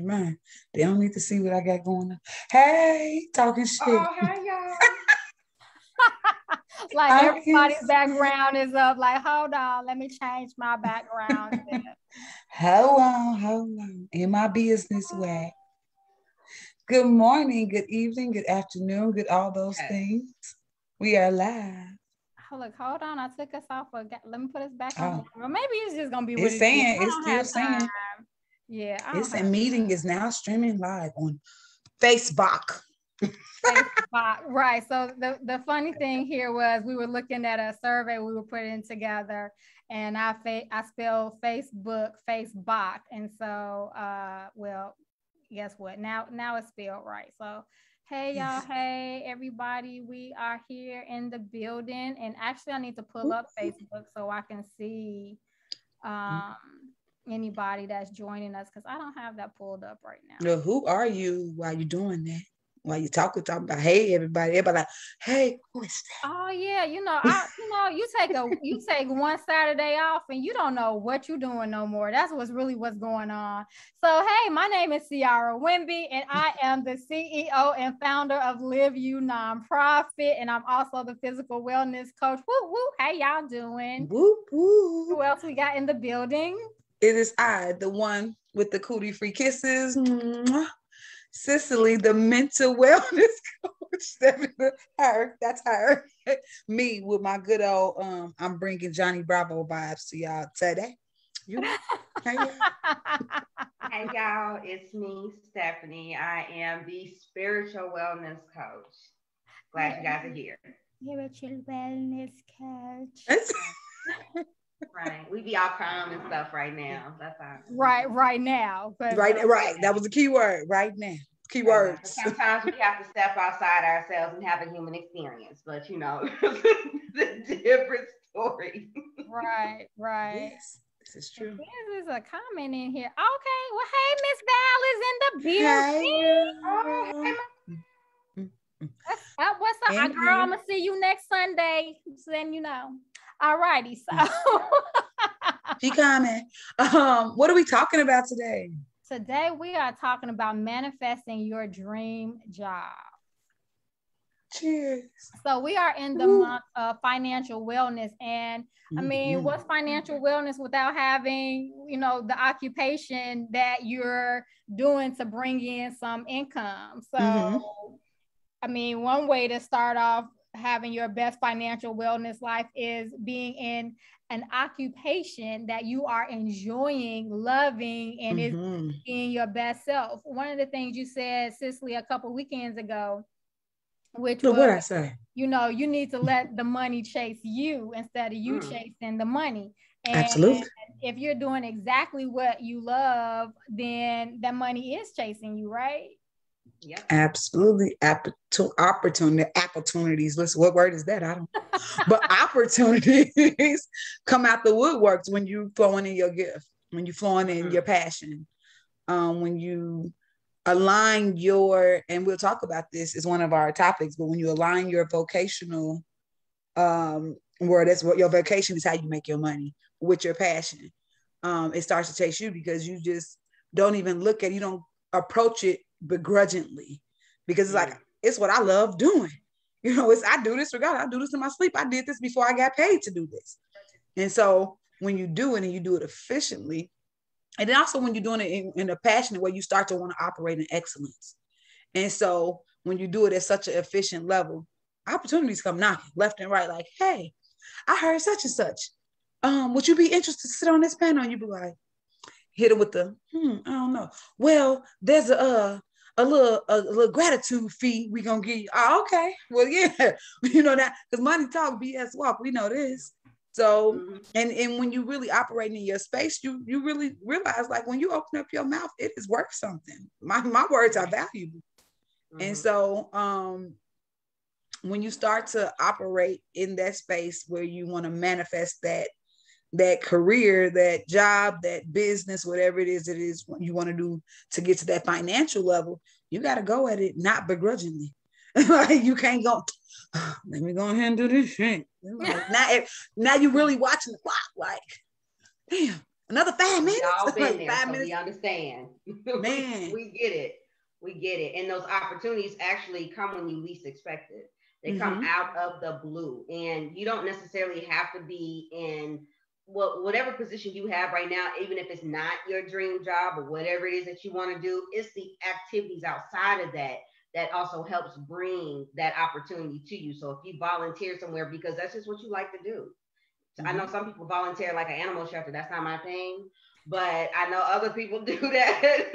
mine. They don't need to see what I got going on. Hey, talking shit. Oh, hey, y'all. Like everybody's background is up. Like, hold on, let me change my background. Hold on. In my business way. Good morning, good evening, good afternoon, good all those things. We are live. Oh, look, hold on. I took us off. Let me put us back on. Well, maybe it's just gonna be what it's saying. It's still saying. Yeah, it's a meeting is now streaming live on Facebook. Facebook, right. So the funny thing here was we were looking at a survey we were putting together, and I spelled Facebook, and so well, guess what? Now it's spelled right. So hey y'all, hey everybody, we are here in the building, and actually I need to pull up Facebook so I can see anybody that's joining us, because I don't have that pulled up right now. No, who are you while you're doing that? While you talking about, hey everybody like, hey, who is that? Oh yeah, you take one Saturday off and you don't know what you're doing no more. That's what's going on. So hey, my name is CiaraWimby, and I am the CEO and founder of LIV You Nonprofit, and I'm also the physical wellness coach. Woo woo! How y'all doing? Woo woo! Who else we got in the building? It is I, the one with the cootie free kisses. Cicely, the mental wellness coach. That's her. Me with my good old, I'm bringing Johnny Bravo vibes to y'all today. Hey y'all, it's me, Stephany. I am the spiritual wellness coach. Glad you guys are here. Spiritual wellness coach. Right. We be all calm and stuff right now. That's all. Right now. Right. That was the key word, right now. Keywords. Sometimes we have to step outside ourselves and have a human experience, but it's a different story. Right. Yes, this is true. There's a comment in here. Okay. Well, hey, Miss Val is in the building. What's up, girl? I'm gonna see you next Sunday. Just letting you know. All righty. So she coming. What are we talking about today? Today we are talking about manifesting your dream job. Cheers. So we are in the month of financial wellness, and I mean, what's financial wellness without having, the occupation that you're doing to bring in some income? So, I mean, one way to start off having your best financial wellness life is being in an occupation that you are enjoying, loving, and is being your best self. One of the things you said, Cicely, a couple weekends ago, which was, what I say? You need to let the money chase you instead of you chasing the money. And absolutely. If you're doing exactly what you love, then that money is chasing you, right? Yeah, absolutely. Opportunities. Listen, what word is that? I don't know. But opportunities come out the woodworks when you flowing in your gift, when you flowing in your passion, when you align and we'll talk about this as one of our topics, but when you align your vocational, where that's what your vocation is, how you make your money with your passion, it starts to chase you, because you just don't even you don't approach it begrudgingly, because it's like, it's what I love doing. I do this regardless. I do this in my sleep. I did this before I got paid to do this. And so when you do it and you do it efficiently, and then also when you're doing it in a passionate way, you start to want to operate in excellence. And so when you do it at such an efficient level, opportunities come knocking left and right. Like, hey, I heard such and such. Would you be interested to sit on this panel? And you'd be like, hit it with the, I don't know. Well, there's a little gratitude fee we gonna give you. Oh, okay. Well, yeah, that, because money talk, BS walk. We know this. So, and when you really operate in your space, you really realize, like, when you open up your mouth, it is worth something. My words are valuable. And so, when you start to operate in that space where you want to manifest that career, that job, that business, whatever it is you want to do to get to that financial level, you got to go at it not begrudgingly. Like, you can't go, let me go ahead and do this shit. Like, now you're really watching the clock. Like, damn, Another 5 minutes. Y'all been there, 5 so minutes. we understand. Man. we get it. We get it. And those opportunities actually come when you least expect it. They come out of the blue. And you don't necessarily have to be in whatever position you have right now, even if it's not your dream job or whatever it is that you want to do. It's the activities outside of that that also helps bring that opportunity to you. So if you volunteer somewhere because that's just what you like to do. I know some people volunteer like an animal shelter. That's not my thing, but I know other people do that.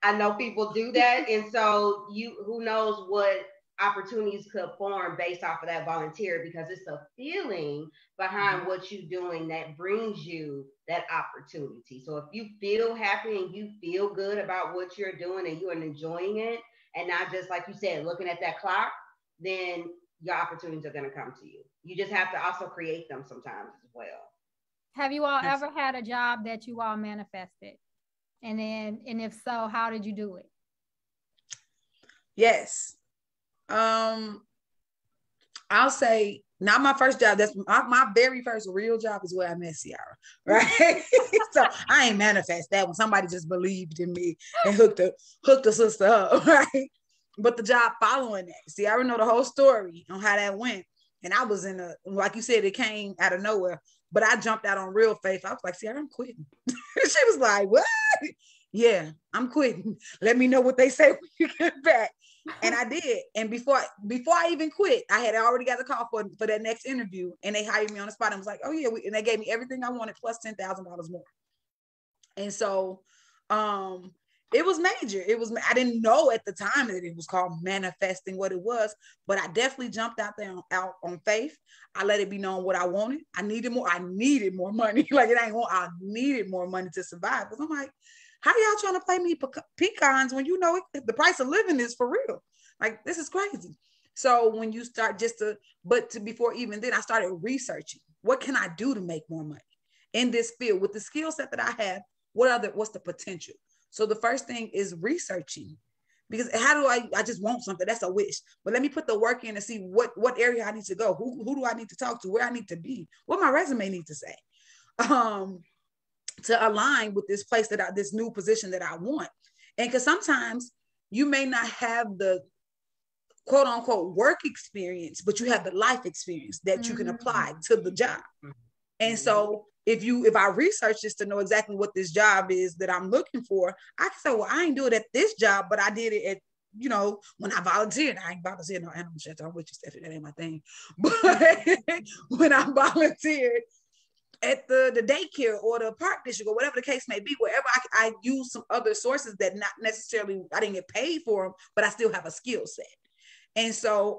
I know people do that. And so who knows what opportunities could form based off of that volunteer, because it's a feeling behind what you're doing that brings you that opportunity. So if you feel happy and you feel good about what you're doing and you are enjoying it, and not just like you said, looking at that clock, then your opportunities are going to come to you. You just have to also create them sometimes as well. Have you all ever had a job that you all manifested? And if so, how did you do it? Yes. I'll say not my first job. That's my very first real job is where I met Ciara, right? So I ain't manifest that one. Somebody just believed in me and hooked the sister up, right? But the job following that, Ciara know the whole story on how that went. And I was like you said, it came out of nowhere, but I jumped out on real faith. I was like, Ciara, I'm quitting. She was like, what? Yeah, I'm quitting. Let me know what they say when you get back. And I did. And before I even quit, I had already got the call for that next interview, and they hired me on the spot. I was like, oh yeah, and they gave me everything I wanted plus $10,000 more. And so it was major. I didn't know at the time that it was called manifesting what it was, but I definitely jumped out on faith. I let it be known what I wanted. I needed more money. Like I needed more money to survive. Because I'm like, how y'all trying to play me pecans when you know the price of living is for real? Like, this is crazy. So when you start before even then, I started researching, what can I do to make more money in this field with the skill set that I have? What's the potential? So the first thing is researching, because how do I just want something? That's a wish. But let me put the work in and see what area I need to go. Who do I need to talk to? Where I need to be? What my resume needs to say? To align with this place this new position that I want. And because sometimes you may not have the quote unquote work experience, but you have the life experience that you can apply to the job. And so if I research this to know exactly what this job is that I'm looking for, I can say, well, I ain't do it at this job, but I did it at, when I volunteered. I ain't volunteered no animal shelter. I'm with you, Stephany. That ain't my thing. But when I volunteered at the daycare or the park district or whatever the case may be, wherever I use some other sources that not necessarily, I didn't get paid for them, but I still have a skill set. And so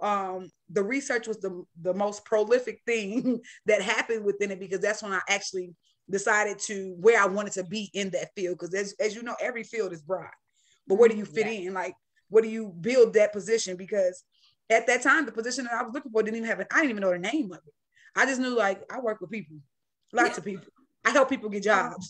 the research was the most prolific thing that happened within it, because that's when I actually decided where I wanted to be in that field. Because as you know, every field is broad, but where do you fit in? Like, where do you build that position? Because at that time, the position that I was looking for I didn't even know the name of it. I just knew, like, I work with people, lots of people. I help people get jobs.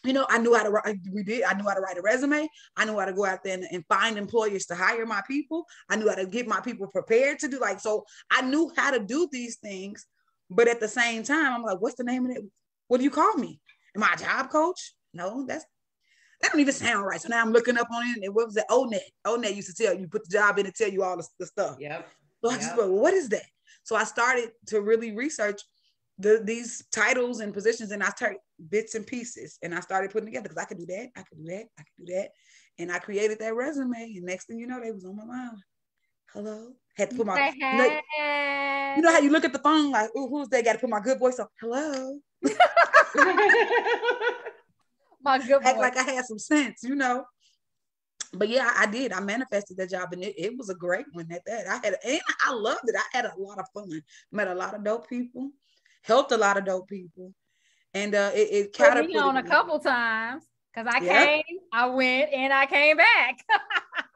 I knew how to write. I knew how to write a resume. I knew how to go out there and find employers to hire my people. I knew how to get my people prepared to do, so I knew how to do these things. But at the same time, I'm like, what's the name of it? What do you call me? Am I a job coach? No, that don't even sound right. So now I'm looking up on it. And what was it? ONET. ONET used to tell you, put the job in and tell you all the stuff. Yep. So I just go, well, what is that? So I started to really research these titles and positions, and I started bits and pieces, and I started putting together, because I could do that, I could do that, and I created that resume. And next thing you know, they was on my mind. Hello, had to put my, you know how you look at the phone like, oh, who's that? Got to put my good voice on. Hello, my good voice. Act like I had some sense, But yeah, I did. I manifested that job, and it was a great one at that. I loved it. I had a lot of fun. Met a lot of dope people. Helped a lot of dope people, and it put me on a couple times, because I came, I went, and I came back.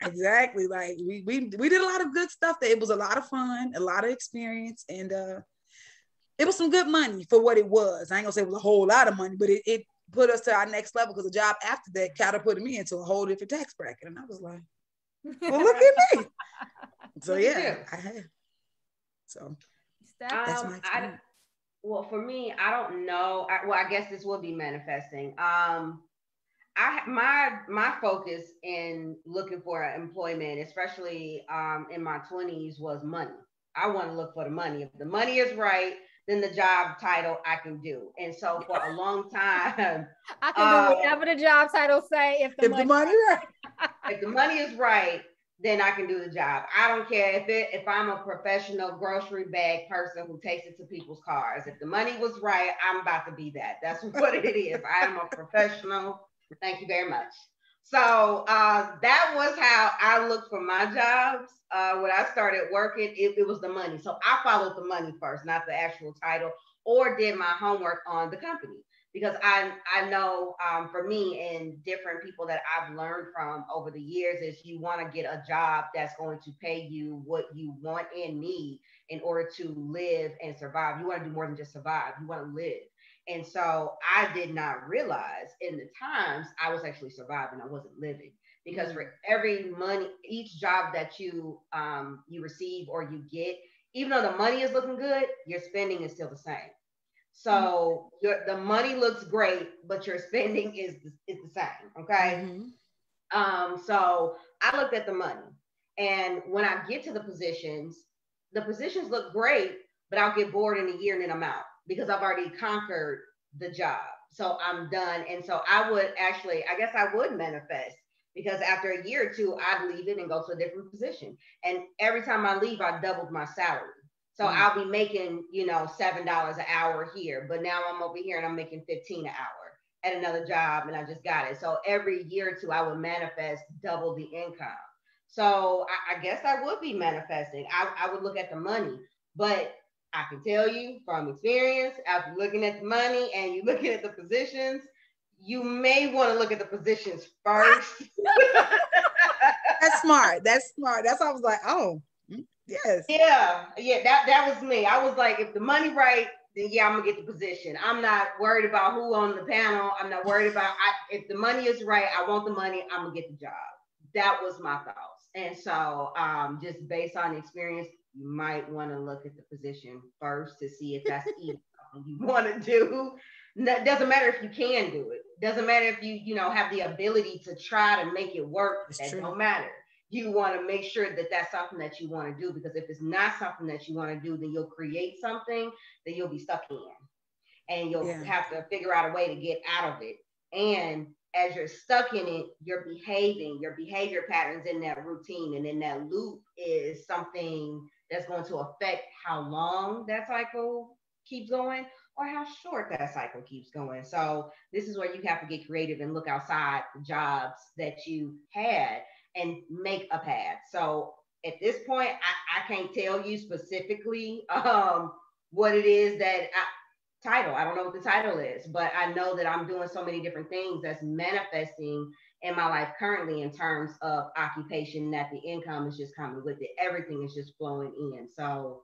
Exactly. Like we did a lot of good stuff. It was a lot of fun, a lot of experience, and it was some good money for what it was. I ain't gonna say it was a whole lot of money, but it put us to our next level, because the job after that catapulted me into a whole different tax bracket, and I was like, well, look at me. So yeah, I had. So that's my experience. Well, for me, I don't know. I guess this will be manifesting. My focus in looking for employment, especially in my 20s, was money. I want to look for the money. If the money is right, then the job title I can do. And so for a long time, I can do whatever the job title say if the money right. If the money is right, then I can do the job. I don't care if I'm a professional grocery bag person who takes it to people's cars. If the money was right, I'm about to be that. That's what it is. I am a professional. Thank you very much. So that was how I looked for my jobs. When I started working, it was the money. So I followed the money first, not the actual title, or did my homework on the company. Because I know for me and different people that I've learned from over the years is you want to get a job that's going to pay you what you want and need in order to live and survive. You want to do more than just survive. You want to live. And so I did not realize in the times I was actually surviving. I wasn't living, because for every money, each job that you receive or you get, even though the money is looking good, your spending is still the same. So the money looks great, but your spending is the same. Okay. So I looked at the money, and when I get to the positions look great, but I'll get bored in a year and then I'm out because I've already conquered the job. So I'm done. And so I guess I would manifest, because after a year or two, I'd leave it and go to a different position. And every time I leave, I doubled my salary. So I'll be making, $7 an hour here, but now I'm over here and I'm making $15 an hour at another job, and I just got it. So every year or two, I would manifest double the income. So I guess I would be manifesting. I would look at the money, but I can tell you from experience, after looking at the money and you looking at the positions, you may want to look at the positions first. That's smart. That's smart. That's why I was like, oh. Yes. Yeah. That was me. I was like, if the money right, then yeah, I'm gonna get the position. I'm not worried about who on the panel. I'm not worried about if the money is right. I want the money. I'm gonna get the job. That was my thoughts. And so, just based on experience, you might want to look at the position first to see if that's even something you want to do. It doesn't matter if you can do it. Doesn't matter if you have the ability to try to make it work. That don't matter. You want to make sure that that's something that you want to do, because if it's not something that you want to do, then you'll create something that you'll be stuck in, and you'll have to figure out a way to get out of it. And as you're stuck in it, your behavior patterns in that routine and in that loop is something that's going to affect how long that cycle keeps going or how short that cycle keeps going. So this is where you have to get creative and look outside the jobs that you had and make a path. So at this point, I can't tell you specifically what it is that I don't know what the title is, but I know that I'm doing so many different things that's manifesting in my life currently in terms of occupation, that the income is just coming with it. Everything is just flowing in. So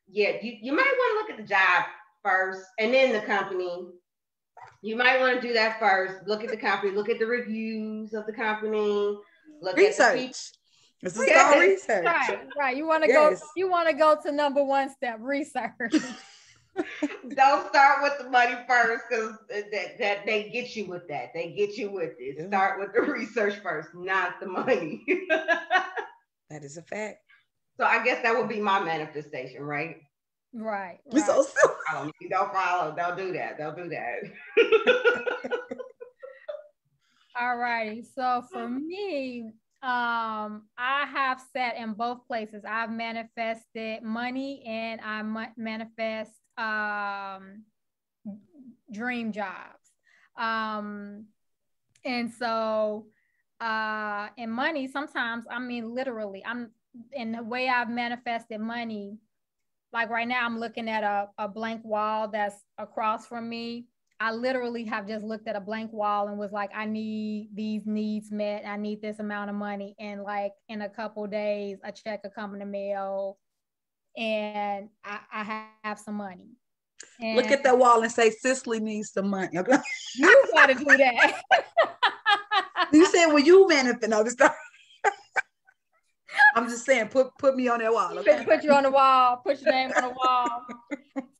yeah, you might want to look at the job first and then the company. You might want to do that first. Look at the company, look at the reviews of the company. Look research. This is called research. Right. You want to go. You want to go to number one step, research. Don't start with the money first, because that they get you with that. They get you with it. Yeah. Start with the research first, not the money. That is a fact. So I guess that would be my manifestation, right? Right. So don't follow. Don't do that. Don't do that. All righty. So for me, I have sat in both places. I've manifested money and I manifest dream jobs. And so in money, sometimes, literally, in the way I've manifested money, like right now I'm looking at a blank wall that's across from me. I literally have just looked at a blank wall and was like, I need these needs met. I need this amount of money. And like in a couple days, a check will come in the mail and I have some money. And look at that wall and say, Cicely needs some money. Okay? You got to do that. You said, well, you manifest. No, I'm just saying, put me on that wall. Okay? Put you on the wall. Put your name on the wall.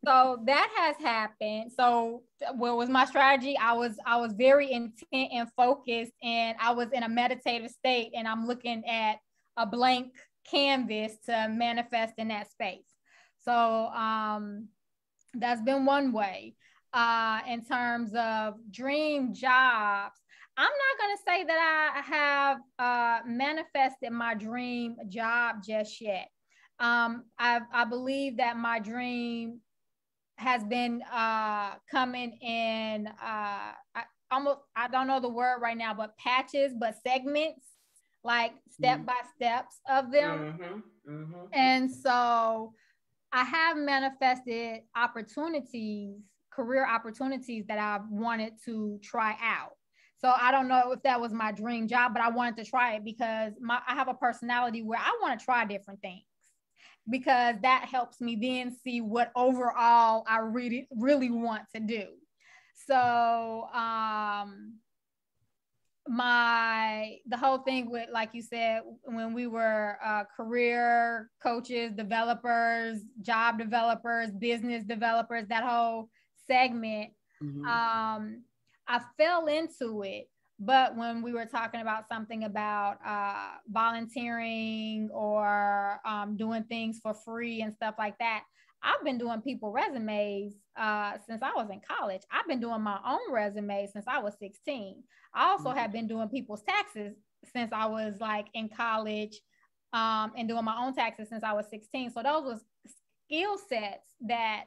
So that has happened. So what was my strategy? I was very intent and focused, and I was in a meditative state, and I'm looking at a blank canvas to manifest in that space. So that's been one way. In terms of dream jobs, I'm not going to say that I have manifested my dream job just yet. I believe that my dream has been coming in, I don't know the word right now, but patches, but segments, like step by steps of them. And so I have manifested opportunities, career opportunities that I wanted to try out. So I don't know if that was my dream job, but I wanted to try it because I have a personality where I want to try different things, because that helps me then see what overall I really, really want to do. So the whole thing with, like you said, when we were career coaches, developers, job developers, business developers, that whole segment, I fell into it. But when we were talking about something about volunteering or doing things for free and stuff like that, I've been doing people resumes since I was in college. I've been doing my own resume since I was 16. I also have been doing people's taxes since I was like in college, and doing my own taxes since I was 16. So those was skill sets that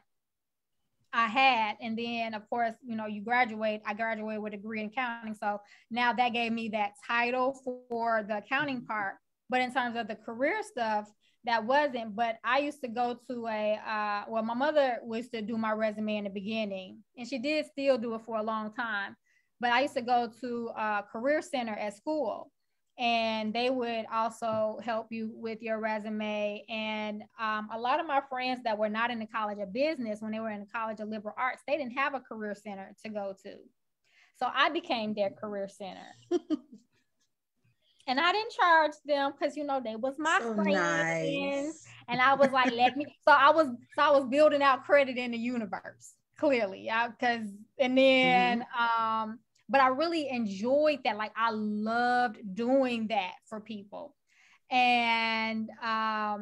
I had. And then of course, you know, I graduated with a degree in accounting. So now that gave me that title for the accounting part. But in terms of the career stuff, that wasn't. But I used to go to my mother used to do my resume in the beginning, and she did still do it for a long time. But I used to go to a career center at school, and they would also help you with your resume. And a lot of my friends that were not in the College of Business, when they were in the College of Liberal Arts, they didn't have a career center to go to. So I became their career center. And I didn't charge them because, you know, they was my friends. Nice. And I was like, so I was building out credit in the universe, clearly. But I really enjoyed that. Like, I loved doing that for people. And I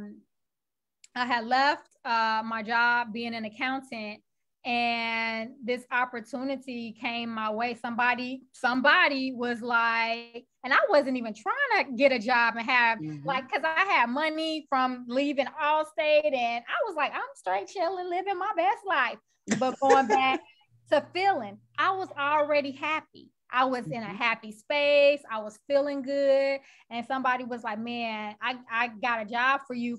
had left my job being an accountant, and this opportunity came my way. Somebody was like, and I wasn't even trying to get a job and have like, because I had money from leaving Allstate, and I was like, I'm straight chilling, living my best life. But going back to feeling, I was already happy. I was in a happy space. I was feeling good. And somebody was like, man, I got a job for you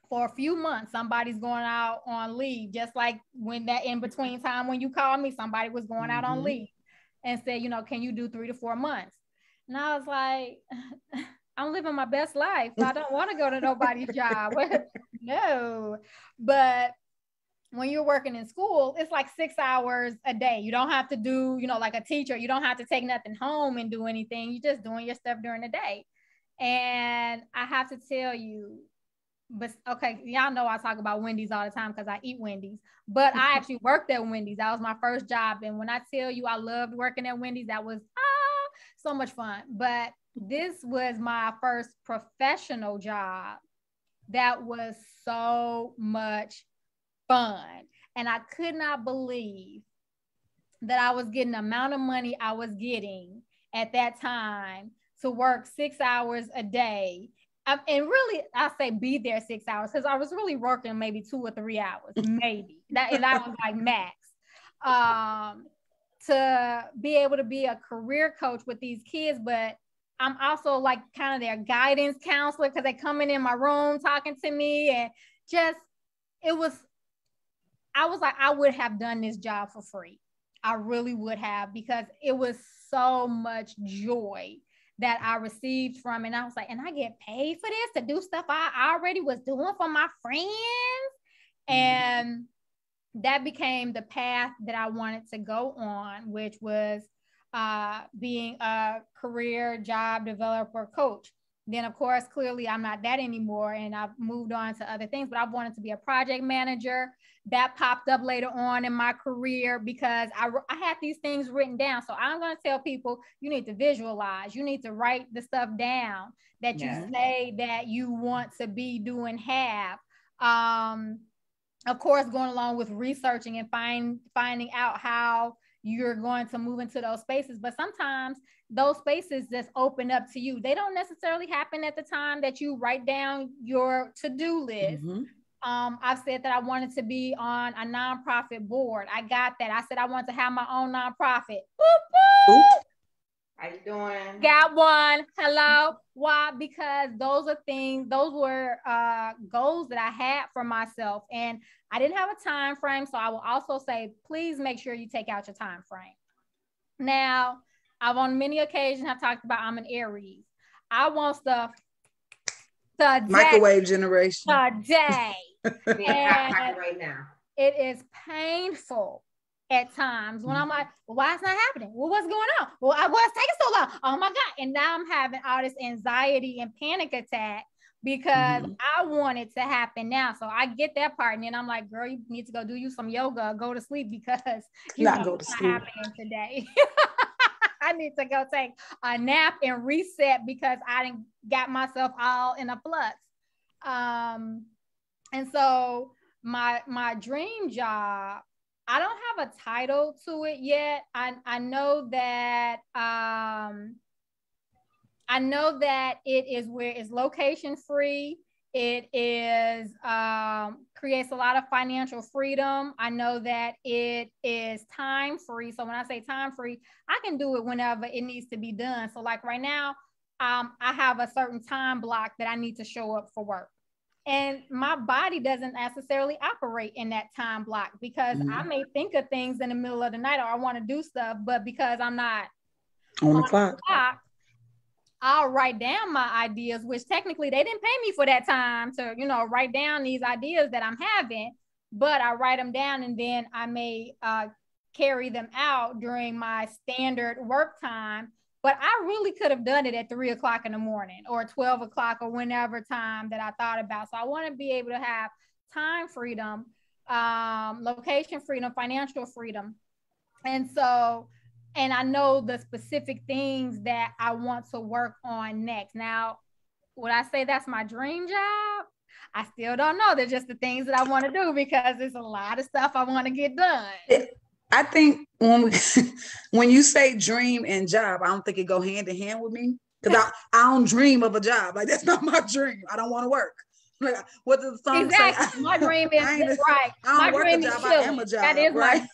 for a few months. Somebody's going out on leave. Just like when that in between time when you called me, somebody was going out on leave and said, you know, can you do 3 to 4 months? And I was like, I'm living my best life. I don't want to go to nobody's job. No. But when you're working in school, it's like 6 hours a day. You don't have to do, you know, like a teacher, you don't have to take nothing home and do anything. You're just doing your stuff during the day. And I have to tell you, but okay, y'all know I talk about Wendy's all the time because I eat Wendy's, but I actually worked at Wendy's. That was my first job. And when I tell you I loved working at Wendy's, that was so much fun. But this was my first professional job that was so much fun. And I could not believe that I was getting the amount of money I was getting at that time to work 6 hours a day. And really, I say be there 6 hours because I was really working maybe 2 or 3 hours, maybe. That was like max. To be able to be a career coach with these kids, but I'm also like kind of their guidance counselor because they coming in my room talking to me, and just, I was like, I would have done this job for free. I really would have, because it was so much joy that I received from it. And I was like, and I get paid for this, to do stuff I already was doing for my friends. And that became the path that I wanted to go on, which was being a career job developer coach. Then of course, clearly I'm not that anymore. And I've moved on to other things, but I wanted to be a project manager. That popped up later on in my career because I had these things written down. So I'm going to tell people, you need to visualize, you need to write the stuff down that you say that you want to be doing, have. Of course, going along with researching and finding out how you're going to move into those spaces. But sometimes those spaces just open up to you. They don't necessarily happen at the time that you write down your to-do list. I've said that I wanted to be on a nonprofit board. I got that. I said I want to have my own nonprofit. Boop, boop. How you doing? Got one. Hello. Why? Because those were goals that I had for myself, and I didn't have a time frame. So I will also say, please make sure you take out your time frame. Now, I've on many occasions have talked about I'm an Aries. I want stuff today. Microwave generation. Today. And right now. It is painful at times when I'm like, well, why it's not happening? Well, what's going on? Well, what's taking so long? Oh my God. And now I'm having all this anxiety and panic attack because I want it to happen now. So I get that part. And then I'm like, girl, you need to go do you some yoga, go to sleep because it's not happening today. I need to go take a nap and reset because I didn't got myself all in a flux. And so my dream job, I don't have a title to it yet. I know that it is where it's location free. It is creates a lot of financial freedom. I know that it is time free. So when I say time free, I can do it whenever it needs to be done. So like right now, I have a certain time block that I need to show up for work. And my body doesn't necessarily operate in that time block because I may think of things in the middle of the night or I want to do stuff, but because I'm not on the clock, I'll write down my ideas, which technically they didn't pay me for that time to, write down these ideas that I'm having, but I write them down and then I may carry them out during my standard work time. But I really could have done it at 3 o'clock in the morning or 12 o'clock or whenever time that I thought about. So I want to be able to have time freedom, location freedom, financial freedom. And I know the specific things that I want to work on next. Now, would I say that's my dream job? I still don't know. They're just the things that I want to do because there's a lot of stuff I want to get done. I think when you say dream and job, I don't think it go hand in hand with me because I don't dream of a job. Like that's not my dream. I don't want to work. Like, what does the song say? My dream is right. I don't work a job. I am a job. That is right.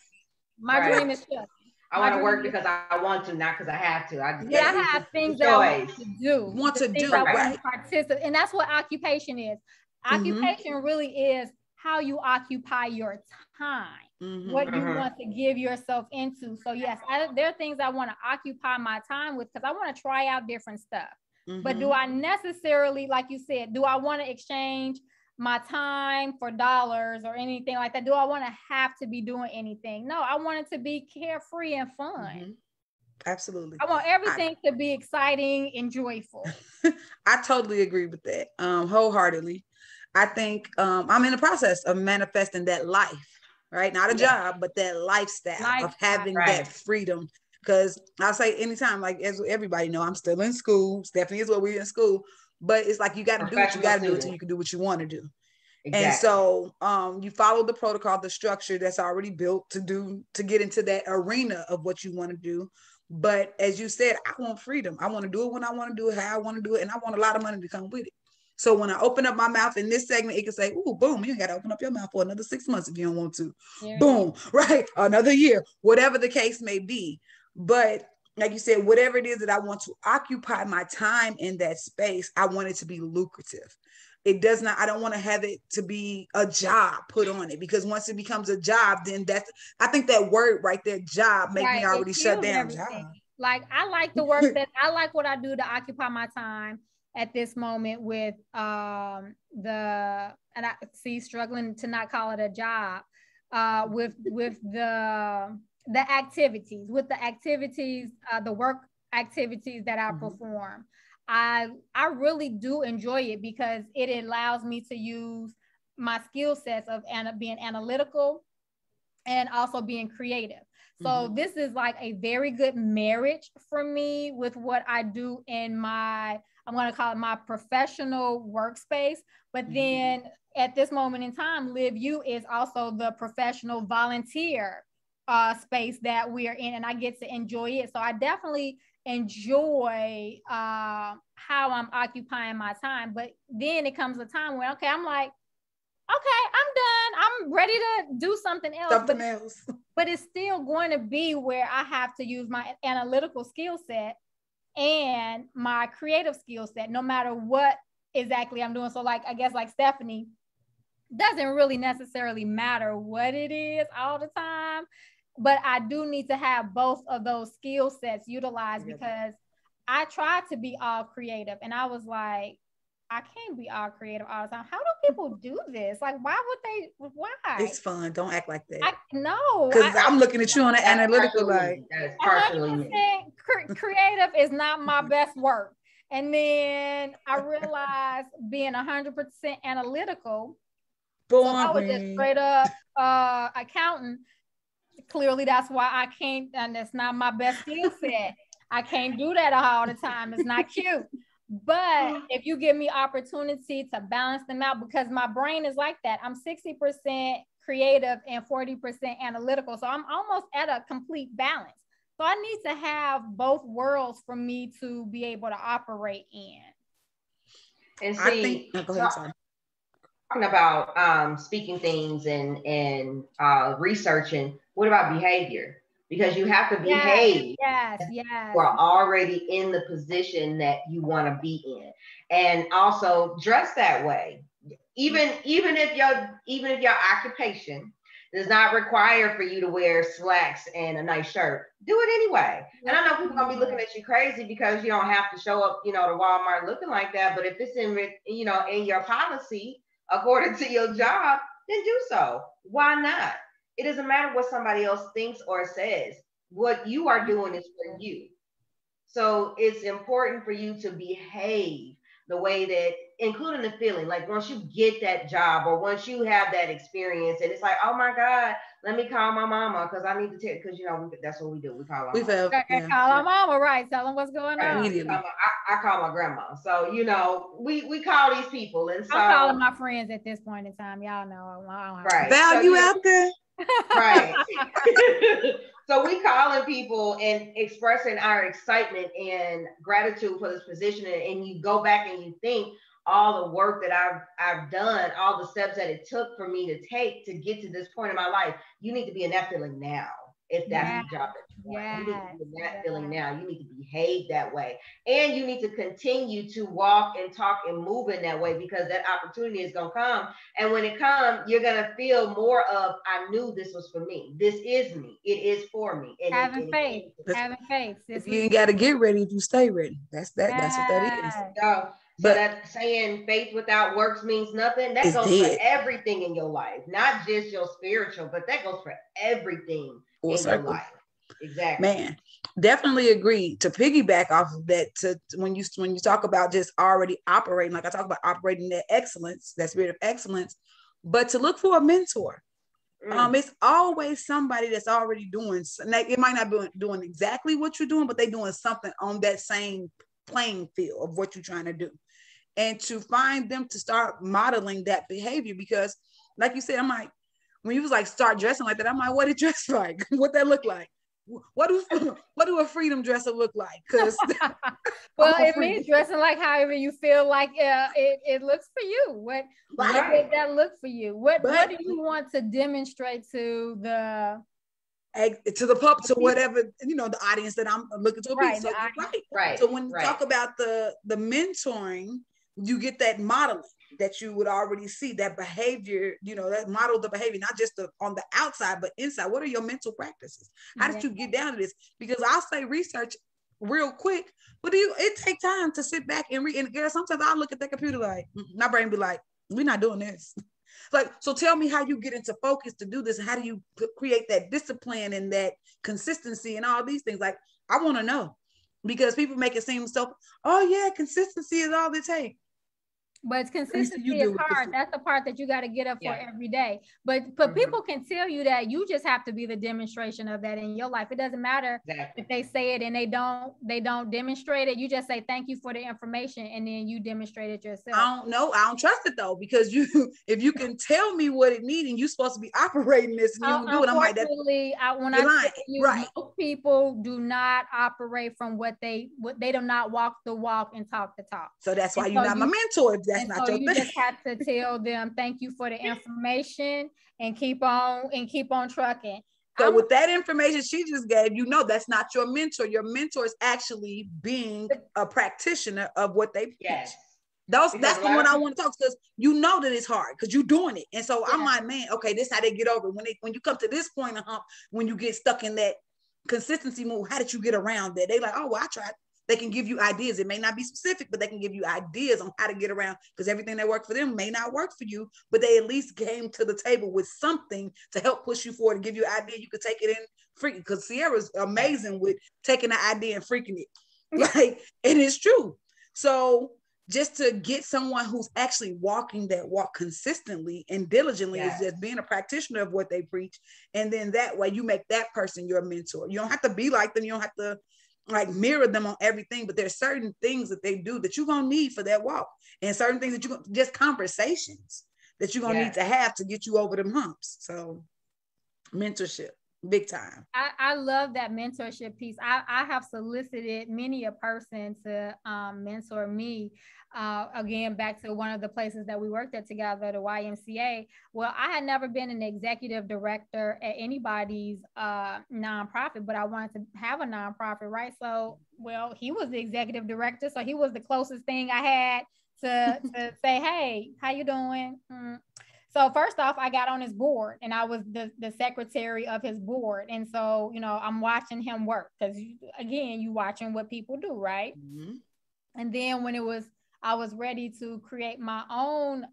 My dream is just. I want to work because I want to, not because I have to. I have things that I want to do. Want to do, right? Participate, and that's what occupation is. Occupation really is how you occupy your time. What you want to give yourself into. So yes, there are things I want to occupy my time with because I want to try out different stuff. But do I necessarily, like you said, do I want to exchange my time for dollars or anything like that? Do I want to have to be doing anything? No, I want it to be carefree and fun. Absolutely. I want everything to be exciting and joyful. I totally agree with that wholeheartedly. I think I'm in the process of manifesting that life. Right? Not a job, but that lifestyle of having that freedom. Because I'll say anytime, like as everybody know, I'm still in school. Stephany is what we're in school, but it's like you got to do what you got to do until you can do what you want to do. Exactly. And so you follow the protocol, the structure that's already built to get into that arena of what you want to do. But as you said, I want freedom. I want to do it when I want to do it, how I want to do it, and I want a lot of money to come with it. So when I open up my mouth in this segment, it can say, ooh, boom, you got to open up your mouth for another 6 months if you don't want to. Boom, right? Another year, whatever the case may be. But like you said, whatever it is that I want to occupy my time in that space, I want it to be lucrative. I don't want to have it to be a job put on it because once it becomes a job, then I think that word right there, job, make me already shut down. Job. Like I like the work I like what I do to occupy my time at this moment with and I see struggling to not call it a job with the activities, the work activities that I perform. I really do enjoy it because it allows me to use my skill sets of being analytical and also being creative. So this is like a very good marriage for me with what I do in my, I'm going to call it my professional workspace. But then at this moment in time, Live You is also the professional volunteer space that we are in, and I get to enjoy it. So I definitely enjoy how I'm occupying my time. But then it comes a time where, okay, I'm like, okay, I'm done. I'm ready to do something else. But it's still going to be where I have to use my analytical skill set and my creative skill set, no matter what exactly I'm doing. So like, I guess like Stephany, doesn't really necessarily matter what it is all the time, but I do need to have both of those skill sets utilized because I tried to be all creative and I was like, I can't be all creative all the time. How do people do this? Like, why would they? Why? It's fun. Don't act like that. No. Because I'm looking at you on the analytical, like, 100% creative is not my best work. And then I realized being 100% analytical, so I was just straight up accountant. Clearly, that's why I can't, and that's not my best skill set. I can't do that all the time. It's not cute. But if you give me opportunity to balance them out, because my brain is like that, I'm 60% creative and 40% analytical. So I'm almost at a complete balance. So I need to have both worlds for me to be able to operate in. And see, talking about speaking things and researching, what about behavior? Because you have to behave. Yes. You are already in the position that you want to be in, and also dress that way. Even if your occupation does not require for you to wear slacks and a nice shirt, do it anyway. And I know people are gonna be looking at you crazy because you don't have to show up, to Walmart looking like that. But if it's in your policy according to your job, then do so. Why not? It doesn't matter what somebody else thinks or says. What you are doing is for you. So it's important for you to behave the way that, including the feeling, like once you get that job or once you have that experience and it's like, oh my God, let me call my mama because I need to tell, because that's what we do. We call our mama. Call our mama, right? Tell them what's going on. I call my grandma. So, we call these people. And so I'm calling my friends at this point in time. Y'all know. Right. Value out there. Right. So we calling people and expressing our excitement and gratitude for this position. And you go back and you think all the work that I've done, all the steps that it took for me to take to get to this point in my life. You need to be in that feeling now. If that's the job that you want, you need to be in that feeling now. You need to behave that way. And you need to continue to walk and talk and move in that way because that opportunity is going to come. And when it comes, you're going to feel more of, I knew this was for me. This is me. It is for me. And having faith. Having faith. If you ain't got to get ready, you stay ready. That's what that is. So that saying faith without works means nothing, that goes for everything in your life, not just your spiritual, but that goes for everything in your life. Exactly. Man, definitely agree. To piggyback off of that, when you talk about just already operating, like I talk about operating that excellence, that spirit of excellence, but to look for a mentor. It's always somebody that's already doing, like, it might not be doing exactly what you're doing, but they're doing something on that same playing field of what you're trying to do, and to find them to start modeling that behavior. Because like you said, I'm like, when you was like start dressing like that, I'm like, what it dress like? What that look like? What do a freedom dresser look like? Because well, it means dressing like however you feel like it looks for you. What did that look for you? What do you want to demonstrate to the public, to whatever, the audience that I'm looking to appease. Right. So when you talk about the mentoring, you get that modeling that you would already see, that behavior, that model the behavior, not just on the outside, but inside. What are your mental practices? How did you get down to this? Because I'll say research real quick, but it take time to sit back and read. And girl, sometimes I look at that computer like, my brain be like, we're not doing this. Like, so tell me how you get into focus to do this, and how do you create that discipline and that consistency and all these things? Like, I want to know. because people make it seem so, oh yeah, consistency is all it takes. But consistency is hard. That's the part that you got to get up for every day. But people can tell you that. You just have to be the demonstration of that in your life. It doesn't matter if they say it and they don't demonstrate it. You just say thank you for the information, and then you demonstrate it yourself. I don't know. I don't trust it though, because if you can tell me what it needs and you're supposed to be operating this and you don't do it, I'm like, when I tell you, most people do not operate from what they do not walk the walk and talk the talk. So that's why you're not my mentor. That's not your thing. You just have to tell them thank you for the information and keep on trucking. So with that information she just gave, that's not your mentor. Your mentor is actually being a practitioner of what they preach. That's the one I want to talk, because that it's hard because you're doing it. And so I'm like, man, okay, this is how they get over it. When you come to this point of hump, when you get stuck in that consistency move, how did you get around that? They like, oh, well, I tried. They can give you ideas. It may not be specific, but they can give you ideas on how to get around, because everything that worked for them may not work for you, but they at least came to the table with something to help push you forward and give you an idea. You could take it and freak it, because Ciara's amazing with taking the idea and freaking it. And it's true. So just to get someone who's actually walking that walk consistently and diligently is just being a practitioner of what they preach. And then that way you make that person your mentor. You don't have to be like them. You don't have to mirror them on everything, but there's certain things that they do that you're going to need for that walk, and certain things that just conversations that you're going to need to have to get you over them humps. So mentorship, big time. I love that mentorship piece. I have solicited many a person to mentor me. Again, back to one of the places that we worked at together, the YMCA. Well, I had never been an executive director at anybody's nonprofit, but I wanted to have a nonprofit, right? So, well, he was the executive director, so he was the closest thing I had to say, hey, how you doing? So first off, I got on his board, and I was the secretary of his board. And so, I'm watching him work, because again, you watching what people do, right? Mm-hmm. And then when I was ready to create my own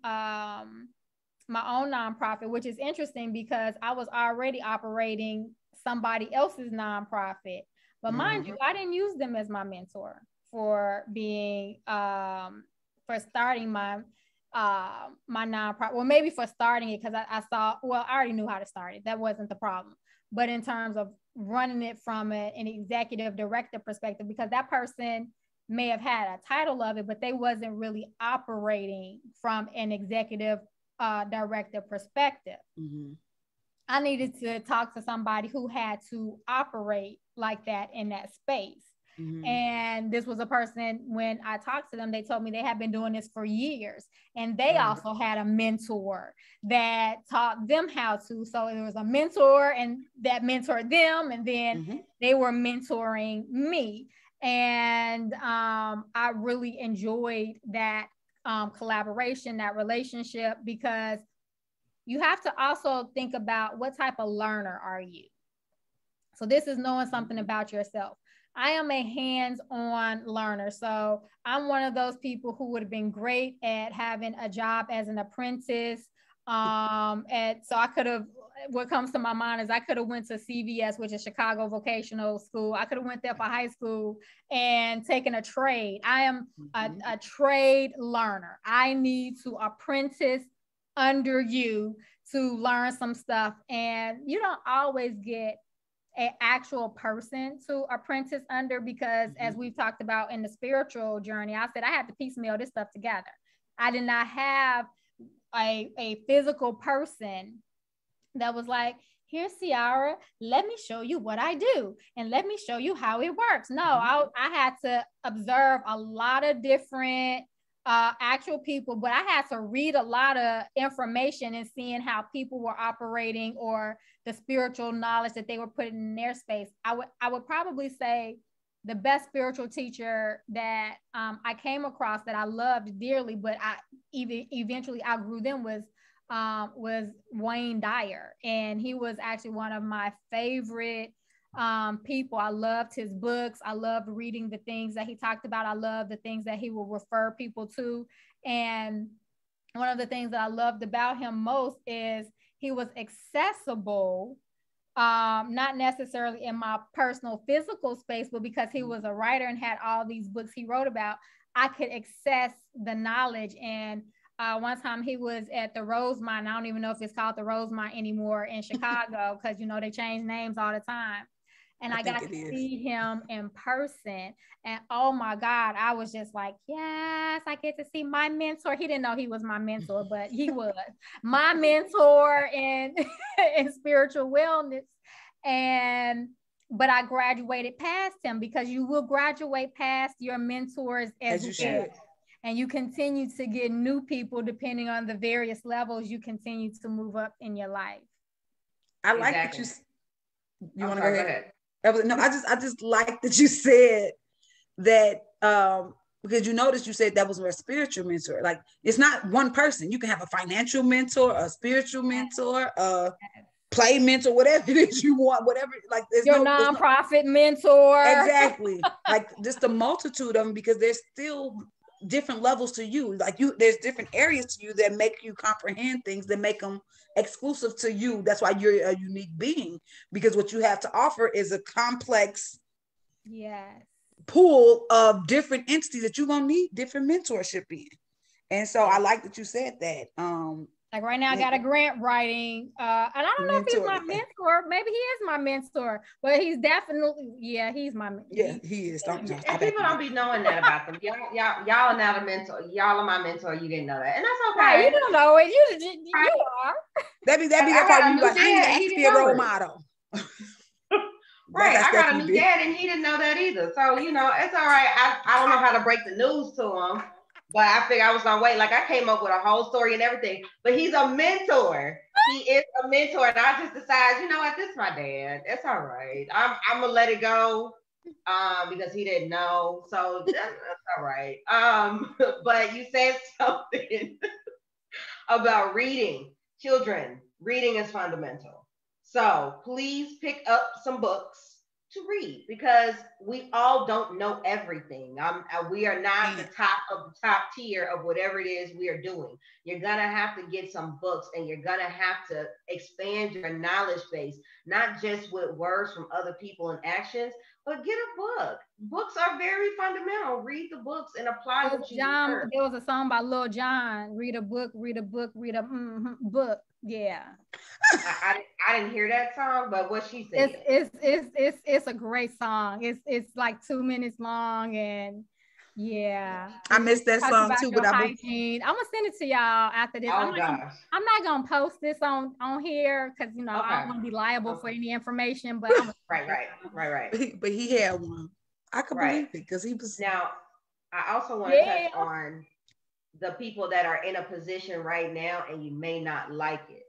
nonprofit, which is interesting because I was already operating somebody else's nonprofit. But mind you, I didn't use them as my mentor for being for starting my nonprofit. Well, maybe for starting it, because I saw, well, I already knew how to start it. That wasn't the problem. But in terms of running it from an executive director perspective, because that person may have had a title of it, but they wasn't really operating from an executive director perspective. Mm-hmm. I needed to talk to somebody who had to operate like that in that space. Mm-hmm. And this was a person, when I talked to them, they told me they had been doing this for years. And they also had a mentor that taught them how to. So there was a mentor and that mentored them. And then they were mentoring me. And I really enjoyed that collaboration, that relationship, because you have to also think about what type of learner are you. So this is knowing something about yourself. I am a hands-on learner. So I'm one of those people who would have been great at having a job as an apprentice. And so I could have, what comes to my mind is I could have went to CVS, which is Chicago Vocational School. I could have went there for high school and taken a trade. I am a trade learner. I need to apprentice under you to learn some stuff. And you don't always get an actual person to apprentice under, because as we've talked about in the spiritual journey, I said I had to piecemeal this stuff together. I did not have a physical person that was like, here's Ciara, let me show you what I do and let me show you how it works. No, I had to observe a lot of different actual people, but I had to read a lot of information and seeing how people were operating or the spiritual knowledge that they were putting in their space. I would probably say the best spiritual teacher that I came across that I loved dearly, but I eventually outgrew them was Wayne Dyer. And he was actually one of my favorite people. I loved his books. I loved reading the things that he talked about. I loved the things that he would refer people to. And one of the things that I loved about him most is he was accessible not necessarily in my personal physical space, but because he was a writer and had all these books he wrote about, I could access the knowledge. And one time he was at the Rosemont. I don't even know if it's called the Rosemont anymore in Chicago, because, you know, they change names all the time. And I got to see him in person. And oh my God, I was just like, yes, I get to see my mentor. He didn't know he was my mentor, but he was my mentor in, in spiritual wellness. But I graduated past him, because you will graduate past your mentors as you should. And you continue to get new people depending on the various levels you continue to move up in your life. I like that you want to go ahead. No, I just like that you said that, because you noticed you said that was a spiritual mentor. Like, it's not one person. You can have a financial mentor, a spiritual mentor, a play mentor, whatever it is you want, whatever, like there's your nonprofit mentor. Exactly. Like, just a multitude of them, because there's still different levels to you. Like, there's different areas to you that make you comprehend things, that make them exclusive to you. That's why you're a unique being, because what you have to offer is a complex pool of different entities that you're gonna need different mentorship in. And so I like that you said that. Like right now I got a grant writing, and I don't know if he's my mentor. Maybe he is my mentor, but he's definitely, he's my mentor. Yeah, he is. And people don't be knowing that about them. Y'all are not a mentor. Y'all are my mentor. You didn't know that, and that's okay. Right, you don't know it. You are. That be that part when you like, I need to actually be a role model. Right, I got a new dad, and he didn't know that either. So, you know, it's all right. I don't know how to break the news to him. But I figured I was gonna wait. Like, I came up with a whole story and everything. But he's a mentor. He is a mentor, and I just decided, you know what, this is my dad. It's all right. I'm gonna let it go, because he didn't know. So that's all right. But you said something about reading. Children, reading is fundamental. So please pick up some books to read, because we all don't know everything. We are not the top of the top tier of whatever it is we are doing. You're gonna have to get some books, and you're gonna have to expand your knowledge base, not just with words from other people and actions, but get a book. Books are very fundamental. Read the books and apply what you learn. There was a song by Lil Jon. Read a book, read a book, read a book. Yeah. I didn't hear that song, but what she said. It's a great song. It's like 2 minutes long, and I missed that song too. But I'm gonna send it to y'all after this. I'm not gonna post this on here, because, you know, I don't want to be liable for any information. But right. But he had one. I could believe it, because he was. Now, I also want to touch on the people that are in a position right now, and you may not like it.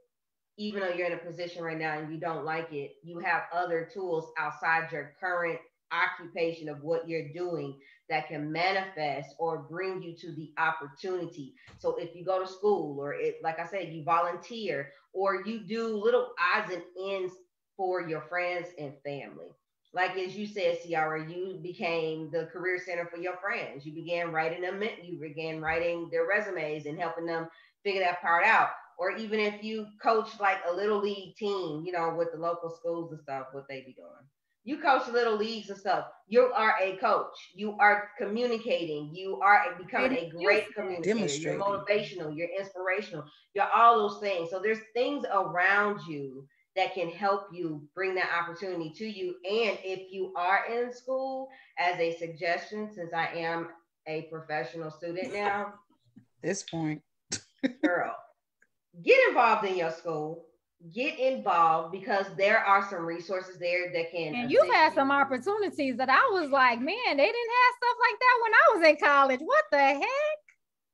Even though you're in a position right now and you don't like it, you have other tools outside your current occupation of what you're doing that can manifest or bring you to the opportunity. So if you go to school, or like I said, you volunteer, or you do little odds and ends for your friends and family. Like, as you said, Ciara, you became the career center for your friends. You began writing their resumes and helping them figure that part out. Or even if you coach like a little league team, you know, with the local schools and stuff, what they be doing. You coach little leagues and stuff. You are a coach. You are communicating. You are becoming a great communicator. You're motivational. You're inspirational. You're all those things. So there's things around you that can help you bring that opportunity to you. And if you are in school, as a suggestion, since I am a professional student now, this point, girl, get involved in your school. Get involved, because there are some resources there that can. And you've had some opportunities that I was like, man, they didn't have stuff like that when I was in college. What the heck?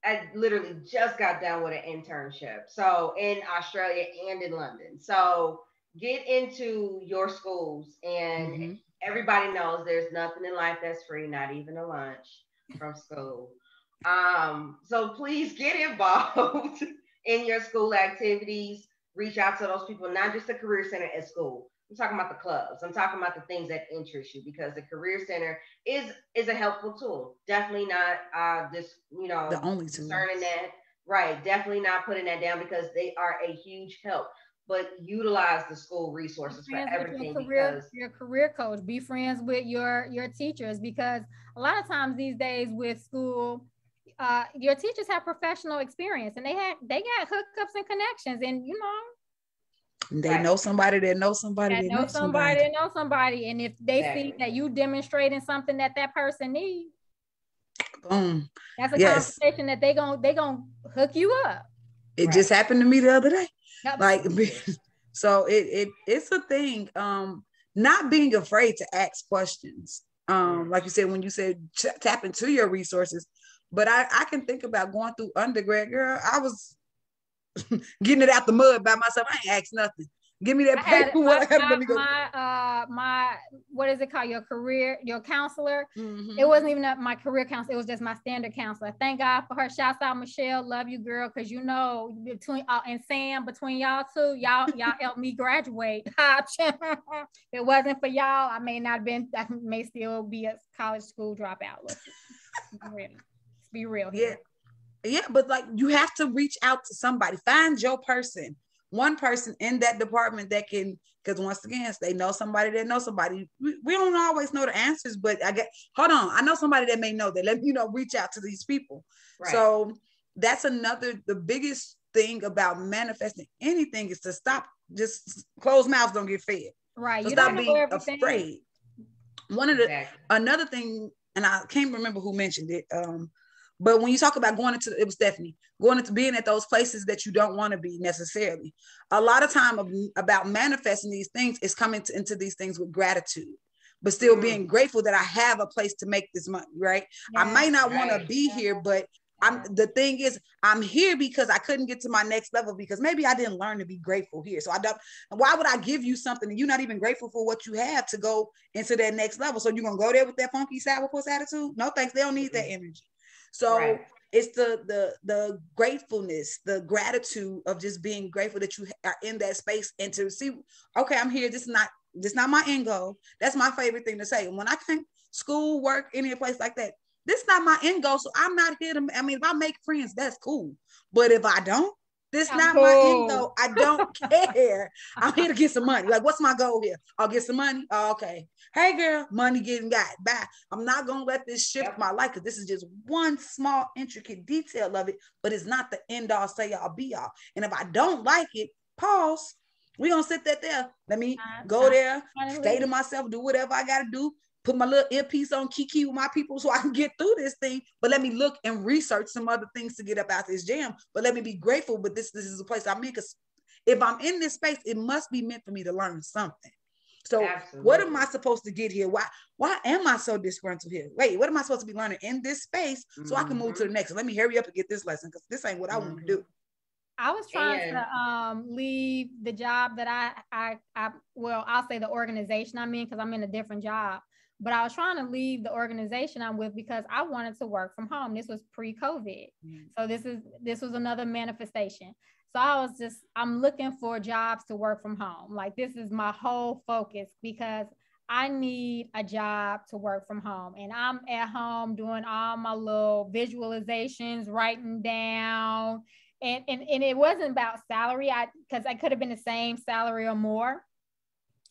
I literally just got done with an internship. So in Australia and in London. So get into your schools, and everybody knows there's nothing in life that's free, not even a lunch from school. So please get involved in your school activities. Reach out to those people, not just the career center at school. I'm talking about the clubs. I'm talking about the things that interest you, because the career center is a helpful tool. Definitely not the only tool. Concerning that. Right. Definitely not putting that down, because they are a huge help. but utilize the school resources for everything. Because your career coach, be friends with your teachers, because a lot of times these days with school, your teachers have professional experience, and they got hookups and connections, and you know, they know somebody that knows somebody that knows somebody that knows somebody. And if they see that you demonstrating something that person needs, boom, that's a conversation that they gonna hook you up. It just happened to me the other day. Yep. Like, so it's a thing. Not being afraid to ask questions. Like you said, when you said tap into your resources, but I can think about going through undergrad, girl. I was getting it out the mud by myself. I ain't asked nothing. Give me that paper. My what is it called? Your counselor. Mm-hmm. It wasn't even my career counselor. It was just my standard counselor. Thank God for her. Shouts out Michelle. Love you, girl. Cause you know, between and Sam, between y'all two, y'all helped me graduate. If it wasn't for y'all, I may not have been. I may still be a college school dropout. Let's be real here. Yeah, but like you have to reach out to somebody. Find your person. One person in that department that can, because once again, they know somebody that knows somebody. We don't always know the answers, but hold on. I know somebody that may know that. Let me reach out to these people. Right. So that's the biggest thing about manifesting anything is to stop, just closed mouths don't get fed. Right. So stop being afraid. Another thing, and I can't remember who mentioned it, but when you talk about it was Stephany, going into being at those places that you don't want to be necessarily. A lot of time about manifesting these things is coming into these things with gratitude, but still being grateful that I have a place to make this money, right? Yeah, I might not want to be here, but the thing is, I'm here because I couldn't get to my next level because maybe I didn't learn to be grateful here. So why would I give you something and you're not even grateful for what you have to go into that next level? So you're going to go there with that funky sourpuss attitude? No, thanks. They don't need that energy. So it's the gratefulness, the gratitude of just being grateful that you are in that space and to see, okay, I'm here. This is not my end goal. That's my favorite thing to say. When I can school, work, any place like that, this is not my end goal. So I'm not here to, if I make friends, that's cool. But if I don't, this is not my end goal. I don't care. I'm here to get some money. Like, what's my goal here? I'll get some money. Oh, okay. Hey, girl, money getting got. Bye. I'm not going to let this shift my life because this is just one small, intricate detail of it, but it's not the end all, say all, be all. And if I don't like it, pause. We're going to sit there. Let me go there, stay to myself, do whatever I got to do. Put my little earpiece on, kiki with my people so I can get through this thing. But let me look and research some other things to get up out this jam. But let me be grateful. But this is a place I'm in, because if I'm in this space, it must be meant for me to learn something. So what am I supposed to get here? Why am I so disgruntled here? Wait, what am I supposed to be learning in this space so I can move to the next? Let me hurry up and get this lesson because this ain't what I want to do. I was trying to leave the job that I'll say the organization I'm in, because I'm in a different job. But I was trying to leave the organization I'm with because I wanted to work from home. This was pre-COVID. So this was another manifestation. So I'm looking for jobs to work from home. Like, this is my whole focus because I need a job to work from home. And I'm at home doing all my little visualizations, writing down. And it wasn't about salary, because I could have been the same salary or more.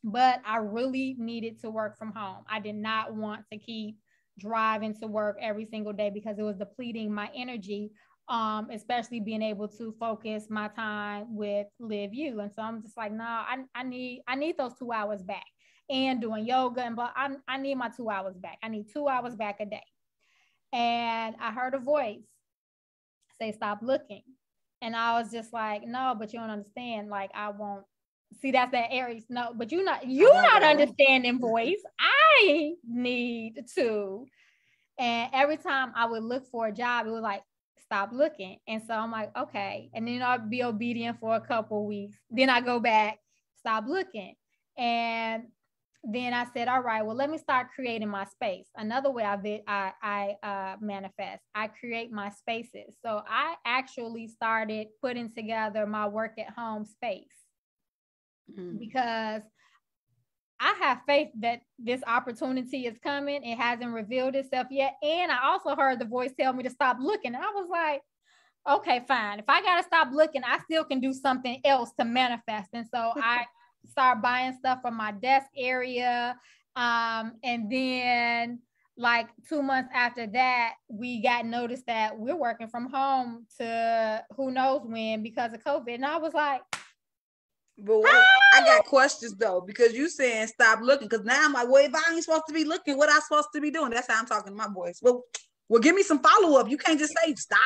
But I really needed to work from home. I did not want to keep driving to work every single day because it was depleting my energy, especially being able to focus my time with Live You. And so I'm just like, no, I need those 2 hours back, and doing yoga and I need my 2 hours back. I need 2 hours back a day. And I heard a voice say, stop looking. And I was just like, no, but you don't understand. Like, I won't. See, that's that Aries. No, but you're not understanding voice. I need to. And every time I would look for a job, it was like, stop looking. And so I'm like, okay. And then I'll be obedient for a couple of weeks. Then I go back, stop looking. And then I said, all right, well, let me start creating my space. Another way I manifest, I create my spaces. So I actually started putting together my work at home space. Because I have faith that this opportunity is coming. It hasn't revealed itself yet. And I also heard the voice tell me to stop looking. And I was like, okay, fine. If I got to stop looking, I still can do something else to manifest. And so I start buying stuff from my desk area. And then like 2 months after that, we got noticed that we're working from home to who knows when because of COVID. And I was like, but wait, I got questions though, because you saying stop looking. Because now I'm like, well, if I ain't supposed to be looking, what I supposed to be doing? That's how I'm talking to my boys. Well, give me some follow-up. You can't just say stop.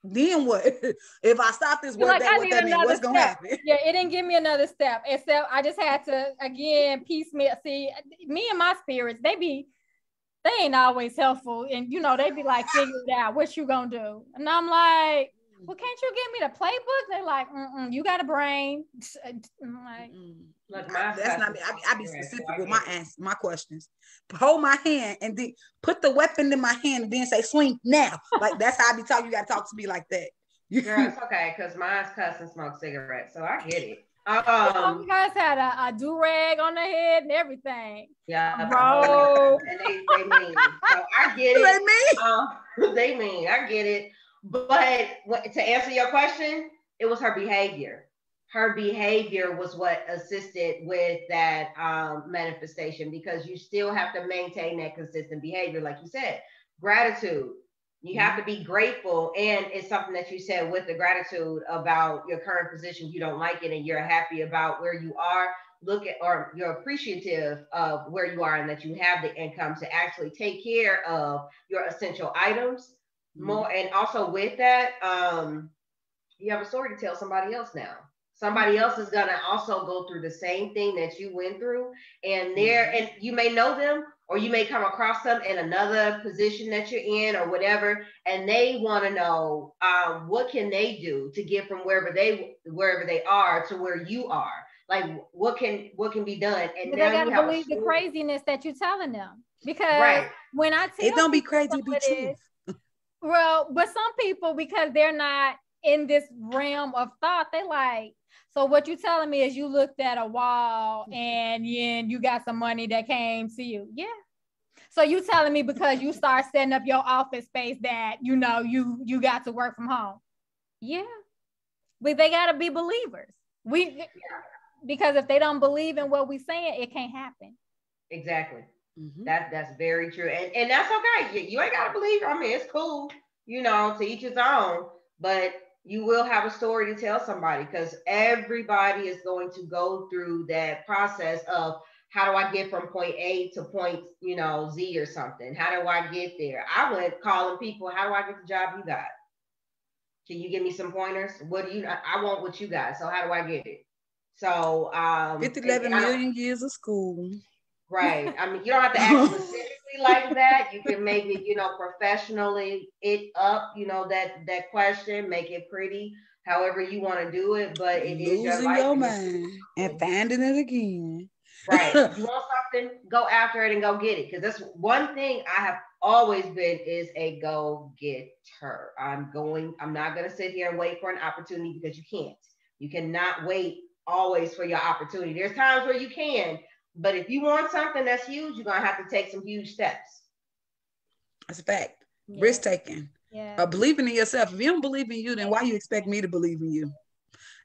Then what? If I stop this work, like, what that means? What's going to happen? Yeah, it didn't give me another step. Except I just had to, again, piecemeal. See, me and my spirits, they ain't always helpful. And, you know, they be like, figure it out. What you going to do? And I'm like, well, can't you give me the playbook? They're like, you got a brain. I'm like, Look, that's not me. I be specific with my questions. Hold my hand and then put the weapon in my hand and then say swing now. Like that's how I be talking. You got to talk to me like that. Girl, it's okay because mine's cuss and smoke cigarettes, so I get it. You guys had a do-rag on the head and everything. Yeah, bro. And they mean. So I get it. They mean. I get it. But to answer your question, it was her behavior. Her behavior was what assisted with that manifestation, because you still have to maintain that consistent behavior. Like you said, gratitude. You have to be grateful. And it's something that you said with the gratitude about your current position. You don't like it and you're happy about where you are. Or you're appreciative of where you are and that you have the income to actually take care of your essential items. More, and also with that, you have a story to tell somebody else now. Somebody else is gonna also go through the same thing that you went through, and and you may know them, or you may come across them in another position that you're in, or whatever, and they want to know what can they do to get from wherever they are to where you are. Like what can be done, and they gotta believe the craziness that you're telling them, because when I tell it don't be crazy, be true. Well, but some people, because they're not in this realm of thought, they like, so what you telling me is you looked at a wall and you got some money that came to you. Yeah. So you telling me because you start setting up your office space that, you know, you got to work from home. Yeah. But they got to be believers. Because if they don't believe in what we're saying, it can't happen. Exactly. That's very true. And that's okay. You ain't got to believe. I mean, it's cool, you know, to each his own, but you will have a story to tell somebody, because everybody is going to go through that process of how do I get from point A to point, you know, Z or something? How do I get there? I went calling people. How do I get the job you got? Can you give me some pointers? I want what you got. So how do I get it? So 11 million years of school. Right. I mean, you don't have to act specifically like that. You can make it, you know, professionally it up, you know, that question, make it pretty, however you want to do it. But it is your life. Losing your mind and finding it again. Right. If you want something, go after it and go get it. Because that's one thing I have always been, is a go-getter. I'm not going to sit here and wait for an opportunity, because you can't. You cannot wait always for your opportunity. There's times where you can. But if you want something that's huge, you're going to have to take some huge steps. That's a fact. Yeah. Risk taking. Yeah. Believing in yourself. If you don't believe in you, then why you expect me to believe in you?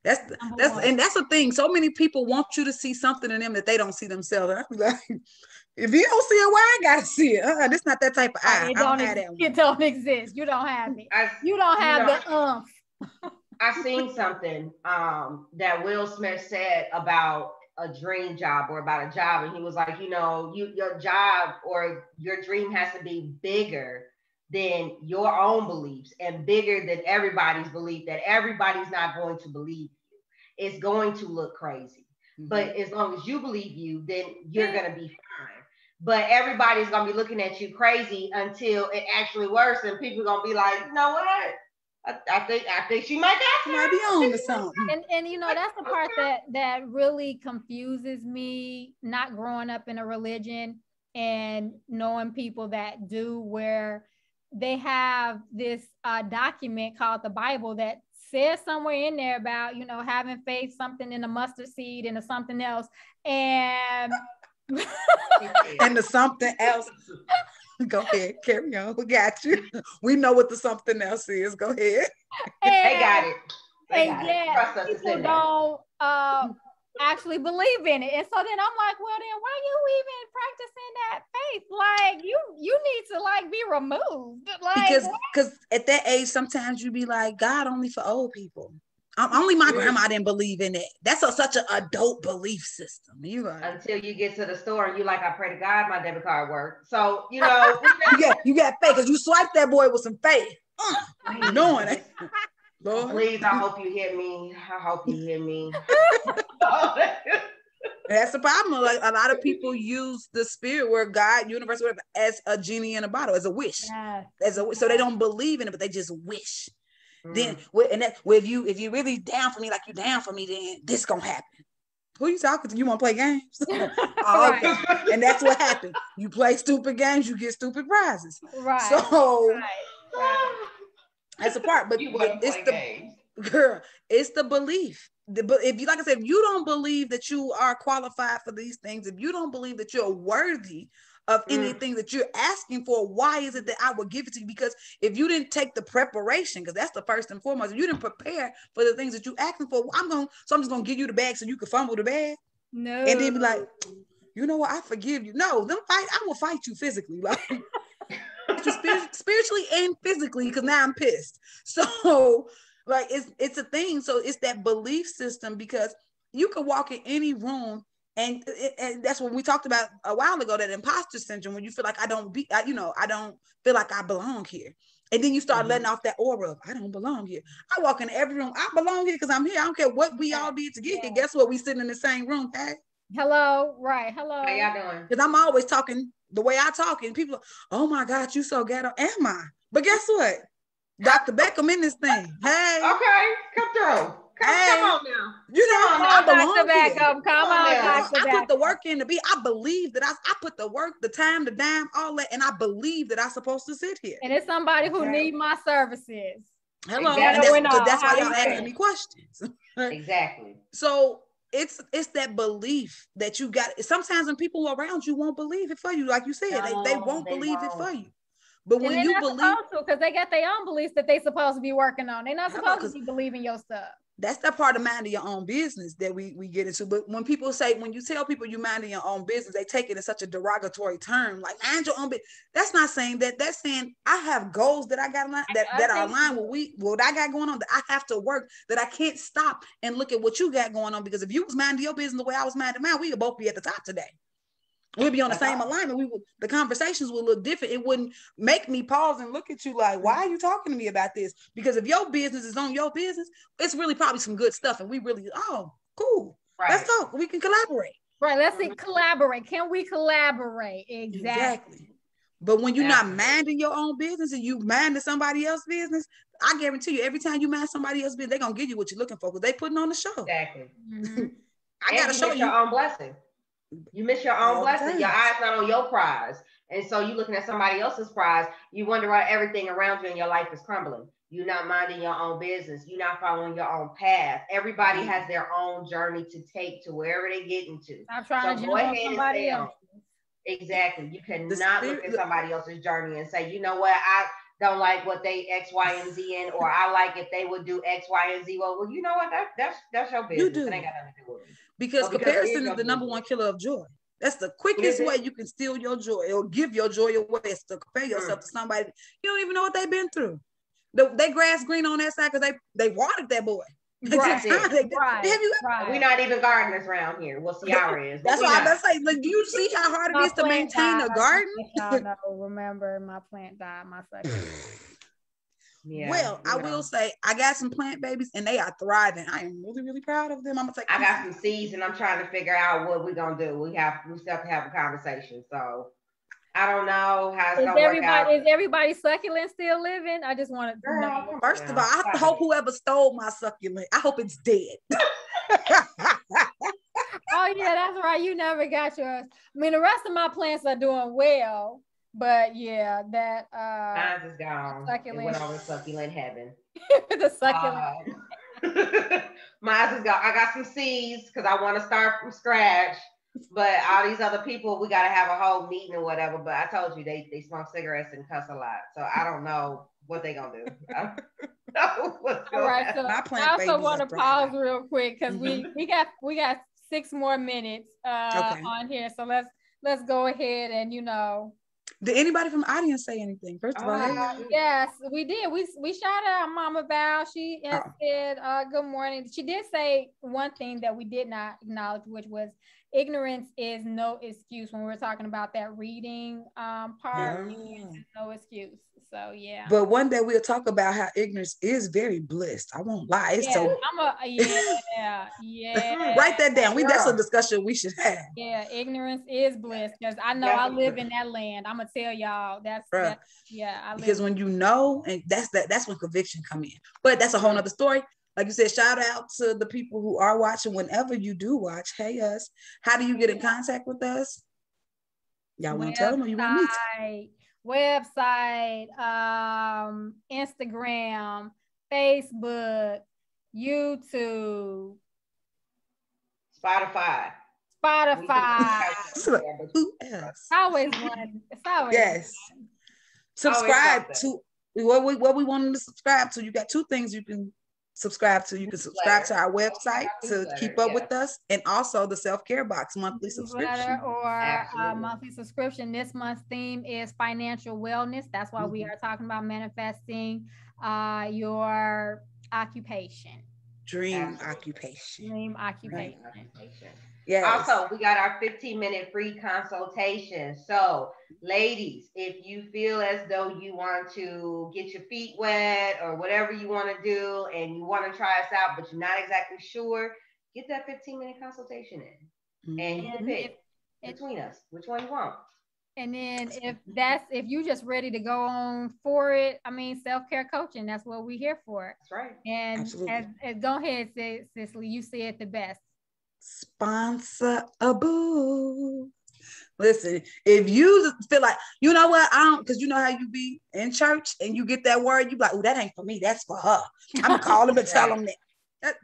That's the thing. So many people want you to see something in them that they don't see themselves. I be like, if you don't see it, why I gotta see it? This not that type of eye. It don't exist. You don't have it. You don't have the I seen something that Will Smith said about a dream job, or about a job, and he was like, you know, your job or your dream has to be bigger than your own beliefs and bigger than everybody's belief, that everybody's not going to believe you. It's going to look crazy. But as long as you believe you, then you're going to be fine. But everybody's going to be looking at you crazy until it actually works, and people are going to be like, you know what? I think she might be on to something. And you know, that's the part that really confuses me, not growing up in a religion and knowing people that do, where they have this document called the Bible that says somewhere in there about, you know, having faith, something in a mustard seed and something else. And and the something else. Go ahead, carry on. We got you. We know what the something else is. Go ahead. They got it. And yet people don't actually believe in it. And so then I'm like, well, then why you even practicing that faith? Like you need to like be removed. Like because at that age, sometimes you be like, God only for old people. Only my grandma didn't believe in it. That's such an adult belief system. You like, until you get to the store and you like, I pray to God my debit card worked. So you know, you got faith because you swiped that boy with some faith. Knowing it. Lord. Please, I hope you hear me. I hope you hear me. That's the problem. Like a lot of people use the spirit where God, universe, whatever, as a genie in a bottle, as a wish. So they don't believe in it, but they just wish. Then if you really down for me, like you down for me, then this gonna happen. Who you talking to? You want to play games? Okay. And that's what happened. You play stupid games, you get stupid prizes. Right. So right. That's a part, but it's the games. Girl, it's the belief. But if you, like I said, if you don't believe that you are qualified for these things, if you don't believe that you're worthy of anything that you're asking for, why is it that I will give it to you? Because if you didn't take the preparation, because that's the first and foremost, if you didn't prepare for the things that you're asking for, I'm just gonna give you the bag so you can fumble the bag. No. And then be like, you know what, I forgive you. No, I will fight you physically. Like spiritually and physically, because now I'm pissed. So like it's a thing. So it's that belief system, because you can walk in any room and that's what we talked about a while ago, that imposter syndrome, when you feel like I don't feel like I belong here. And then you start letting off that aura of, I don't belong here. I walk in every room, I belong here because I'm here. I don't care what we all did to get here. Guess what? We sitting in the same room. Hey. Hello. Right. Hello. How y'all doing? Because I'm always talking the way I talk, and people, oh my God, you so ghetto. Am I? But guess what? Dr. Beckham in this thing. Hey. Okay, come through. Come on now. You know, I belong Dr. Beckham. Come on, Dr. I put the work in to be. I believe that I put the work, the time, the dime, all that, and I believe that I'm supposed to sit here. And it's somebody who need my services. Hello. Exactly. And that's why y'all asking me questions. Exactly. So it's that belief that you got. Sometimes when people around you won't believe it for you, like you said, they won't believe it for you. But when you believe, because they got their own beliefs that they supposed to be working on, they're not supposed to be believing your stuff. That's that part of minding your own business that we get into. But when you tell people you minding your own business, they take it in such a derogatory term, like mind your own business. That's not saying that. That's saying I have goals that I got that are aligned with what I got going on, that I have to work, that I can't stop and look at what you got going on. Because if you was minding your business the way I was minding mine, we would both be at the top today. We'd be on the same alignment. The conversations would look different. It wouldn't make me pause and look at you like, why are you talking to me about this? Because if your business is on your business, it's really probably some good stuff. And we really, cool. Right. Let's talk. We can collaborate. Right. Let's collaborate. Can we collaborate? Exactly. But when you're not minding your own business and you minding somebody else's business, I guarantee you, every time you mind somebody else's business, they're going to give you what you're looking for because they putting on the show. Exactly. I got to show you your own blessing. You miss your own blessing. Your eyes not on your prize. And so you looking at somebody else's prize, you wonder why everything around you in your life is crumbling. You're not minding your own business. You're not following your own path. Everybody has their own journey to take to wherever they get into. I'm trying to go ahead and stay on. Exactly. You cannot look at somebody else's journey and say, you know what, I don't like what they X, Y, and Z in, or I like if they would do X, Y, and Z. Well, you know what? That's your business. You do. It ain't got nothing to do with me. Because comparison is the number one killer of joy. That's the quickest way you can steal your joy or give your joy away, is to compare yourself to somebody you don't even know what they've been through. They grass green on that side because they watered that boy. Right. We're not even gardeners around here. Well, Ciara is. That's what I'm about to say. Like, do you see how hard it is to maintain a garden? Y'all know, remember, my plant died, my second. Yeah, well, I will say I got some plant babies and they are thriving. I am really, really proud of them. I got some seeds and I'm trying to figure out what we're gonna do. We still have to have a conversation. So I don't know how it's gonna work out. Is everybody succulent still living? I just want to know. First of all, I hope whoever stole my succulent, I hope it's dead. Oh yeah, that's right. You never got yours. I mean, the rest of my plants are doing well. But yeah, that mine is gone. Succulent. It went over succulent heaven. The succulent. Mine is gone. I got some seeds because I want to start from scratch. But all these other people, we got to have a whole meeting or whatever. But I told you they smoke cigarettes and cuss a lot, so I don't know what they gonna do. I don't know what's All going right, so I also want to pause real quick because we got 6 more minutes on here, so let's go ahead and Did anybody from the audience say anything? First of all, yes, we did. We shouted out Mama Val. She had said good morning. She did say one thing that we did not acknowledge, which was ignorance is no excuse. When we're talking about that reading part, ignorance is no excuse. So yeah. But one day we'll talk about how ignorance is very blessed. I won't lie. It's so write that down. That's a discussion we should have. Yeah, ignorance is bliss, because I know I live in that land. I'm gonna tell y'all that's because when you know, and that's when conviction come in. But that's a whole nother story. Like you said, shout out to the people who are watching. Whenever you do watch, hey us. How do you get in contact with us? Y'all want to tell them or you want me to? Website, Instagram, Facebook, YouTube, Spotify. Who else? Always one. It's always yes. One. Subscribe to what we want them to subscribe to. You got 2 things you can subscribe to. You can subscribe to our website to keep up with us, and also the self-care box monthly subscription or monthly subscription. This month's theme is financial wellness. That's why we are talking about manifesting your occupation. Dream occupation. Right. Yes. Also, we got our 15-minute free consultation. So, ladies, if you feel as though you want to get your feet wet or whatever you want to do, and you want to try us out, but you're not exactly sure, get that 15-minute consultation in, and you can pick between us which one you want. And then if you just ready to go on for it, I mean, self-care coaching, that's what we're here for. That's right. And as go ahead, Cicely, you say it the best. Sponsor a boo. Listen, if you feel like, you know what, I don't, because you know how you be in church and you get that word, you be like, oh, that ain't for me, that's for her. I'm gonna call them and tell them that.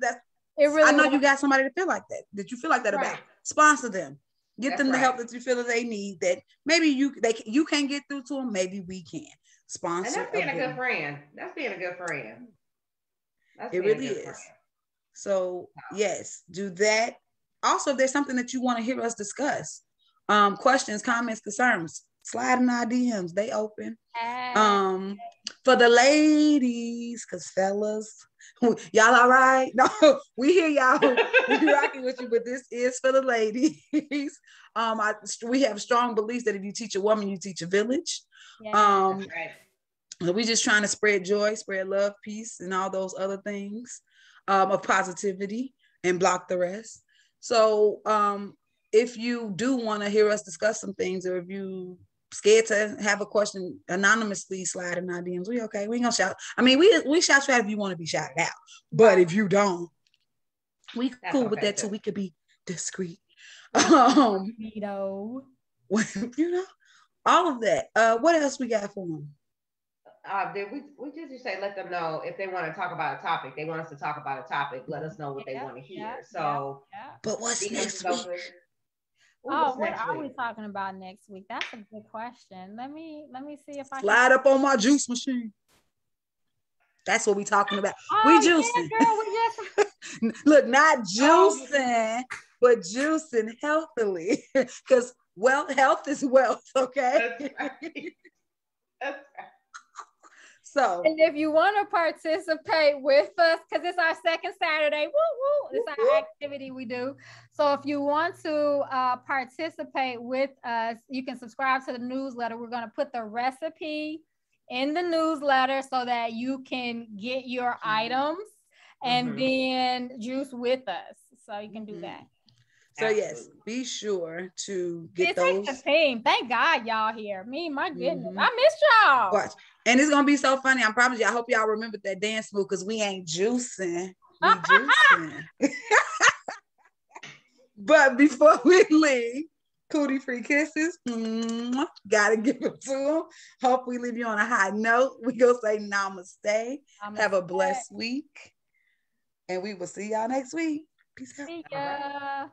It really I know you got somebody to feel like that you feel like that about. Sponsor them. Get them the help that you feel that they need, that maybe you can't get through to them, maybe we can. Sponsor. And that's being a good friend. That's being a good friend. It really is. So yes, do that. Also, if there's something that you want to hear us discuss, questions, comments, concerns, slide in our DMs. They open. For the ladies, because fellas, y'all all right? No, we hear y'all. We rocking with you, but this is for the ladies. We have strong beliefs that if you teach a woman, you teach a village. That's right. We just trying to spread joy, spread love, peace, and all those other things of positivity, and block the rest. So if you do want to hear us discuss some things, or if you scared to have a question, anonymously slide in our DMs, we okay. We ain't gonna shout. I mean, we shout you out if you want to be shouted out. But if you don't, we cool with that too. We could be discreet. You know, all of that. What else we got for them? We just say let them know if they want to talk about a topic. They want us to talk about a topic. Let us know what they want to hear. But what's next week? What are we talking about next week? That's a good question. Let me see if I slide up on my juice machine. That's what we talking about. We juicing. Yeah, girl, we just look, not juicing, but juicing healthily. Because health is wealth, okay? That's right. That's right. So, and if you want to participate with us, because it's our second Saturday, it's our activity we do. So if you want to participate with us, you can subscribe to the newsletter. We're going to put the recipe in the newsletter so that you can get your items and then juice with us. So you can do that. So yes, be sure to get those. It's a team. Thank God y'all here. My goodness, I missed y'all. Watch. And it's gonna be so funny. I promise you. I hope y'all remember that dance move, because we ain't juicing. We juicing. But before we leave, cootie free kisses. Gotta give it to them. Hope we leave you on a high note. We gonna say namaste. Have a blessed week, and we will see y'all next week. Peace out. See ya.